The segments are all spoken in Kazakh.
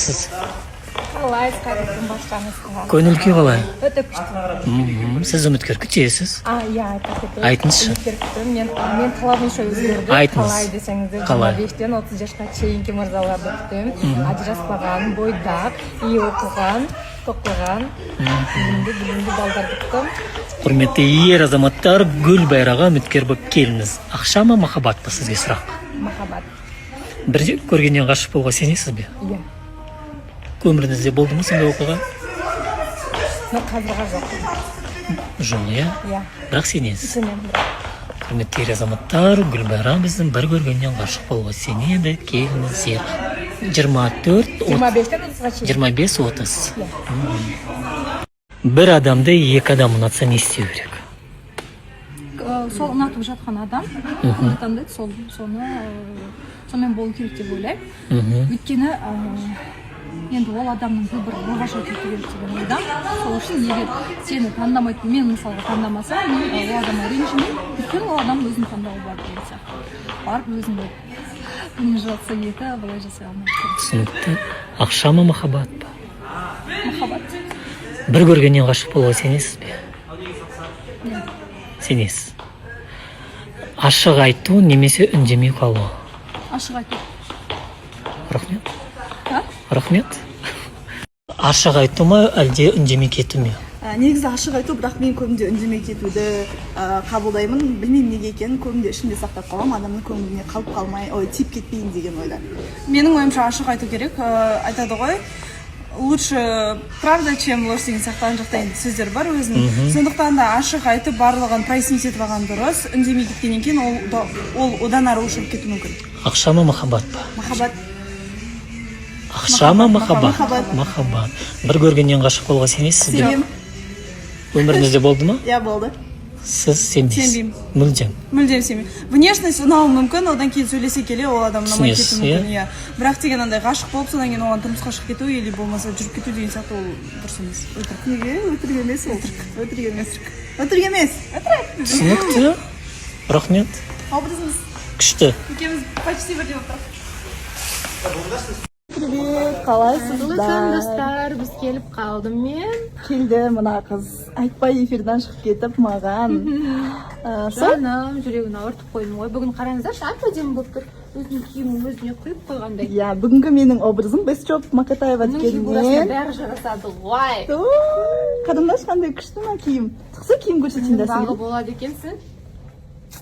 Siz Қалай қайтадан башқаңызға? көңіл-күй қалай? Өте күшті. Сіз үміткер күтесіз. Иә, Айтыңызшы. үміткер күттім. Мен талабымша өзгерді. Айтыңыз. Қалай десеңіздер, Қалай? 25-тен 30 жасқа шейінгі мырзаларды күттім. Ажыраспаған, бойдақ, үй оқыған, тоқыған, білімді балдарды күттім. Құрметті ер азаматтар, гүл байраға үміткер болып келіңіз. Ақша ма, махаббат па сізге сұрақ? Махаббат. Бір көргеннен ғашық болуға сенесіз бе? Иә. Өміріңізде болды ма сондай оқиға? Но қазірға жоқ. Жоқ, иә? Иә. Бірақ сенесіз. Сенемін. Құрметті ер азаматтар, Гүлбайра біздің бір көргеннен ғашық болуға сенеді. Келіңіздер. 24, 25-тен 30-ға шейін. 25-30. Бір адамды екі адам ұнатса не істеу керек? Сол ұнатып жатқан адам таңдайды, сонымен болу керек деп ойлаймын. Өйткені енді ол адамның бір болашақ кету керек деген ойдамын. Сол үшін егер сені таңдамайды, мен мысалға таңдамаса, мен ол адамға ренжімеймін. Өйткені ол адам өзін таңдауы бар деген сияқты. Барып өзін не жатса екі, былай жасай алмайды. Түсінікті. Ақша ма, махаббат па? Махаббат. Бір көргеннен ғашық болуға сенесіз бе? Сенесіз. Ашық айту немесе үндемей қалу? Ашық айту. Рахмет. Рахмет. Ашық айту ма, әлде үндемей кету ме? Негізі ашық айту, бірақ мен көбінде үндемей кетуді қабылдаймын. Білмеймін неге екенін, көбінде ішімде сақтап қалам, адамның көңіліне қалып қалмай, тиіп кетпейін деген ойда. Менің ойымша ашық айту керек. Айтады ғой, лучше правда, чем ложь деген сияқты жақтайын сөздер бар өзінің. Сондықтан да ашық айтып, барлығын прояснить етіп алған дұрыс. Үндемей кеткеннен кейін ол одан ары ушығып кету мүмкін. Ақша ма, махаббат па? Махаббат. Ақша ма, махаббат? Махаббат. Махаббат. Бір көргеннен ғашық болуға сенесіз бе? Сенемін. Өміріңізде болды ма? Иә, болды. Сіз сенбейсіз? Сенбеймін. Мүлдем. Мүлдем сенбеймін. Внешность ұнауы мүмкін, одан кейін сөйлесе келе ол адам ұнамай кетуі мүмкін. Иә. Бірақ деген андай ғашық болып, содан кейін оған тұрмысқа шығып кету, или болмаса жүріп кету деген сияқты ол дұрыс емес. Өтірік. Неге? Өтірік емес ол. Өтірік емес. Өтірік емес. Түсінікті. Рахмет. Образыңыз. Күшті. Екеуміз почти бірдей отырмыз. Привет, қалайсыздар? Достар, біз келіп қалдым мен. Келді мына қыз. Айтпай эфирден шығып кетіп маған. Жаным, жүрегін ауыртып қойдым ғой. Бүгін қараңыздаршы, әп-әдемі болып тұр. Өзінің киімін өзіне құйып қойғандай. Иә, бүгінгі менің образым Бесчоп Макатаева Фигурасына дегеннен. бәрі жарасады ғой. Қарындаш, қандай күшті мына киім. Шықса киім көрсетейін Бағы дәсің. болады екенсің.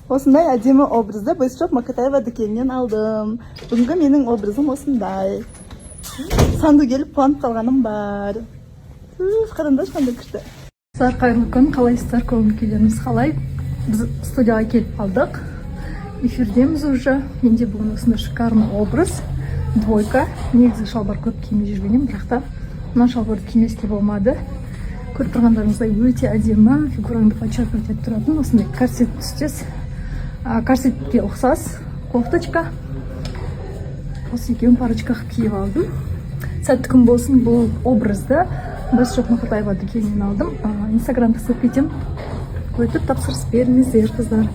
Осындай әдемі образды Бесчоп Макатаева дүкенінен алдым. Бүгінгі менің образым осындай. Санду келіп қуанып қалғаным бар. Қарындаш, қандай күшті. Қайырлы күн, қалайсыздар, көңіл-күйлеріңіз қалай? Біз студияға келіп қалдық. Эфирдеміз уже. Менде бүгін осындай шикарный образ. Двойка. Негізі шалбар көп киімей жүргенім, бірақ та мына шалбарды кимеске болмады. Көріп тұрғандарыңыздай өте әдемі, фигураңды подчеркивать етіп тұратын осындай корсет түстес. Корсетке ұқсас кофточка. Осы екеуін парочка киіп алдым. Сәтті күн болсын, бұл образды Бесчоп Макатаева дүкенінен алдым. Инстаграмда ссылка етемін. Өтіп тапсырыс беріңіздер, қыздар.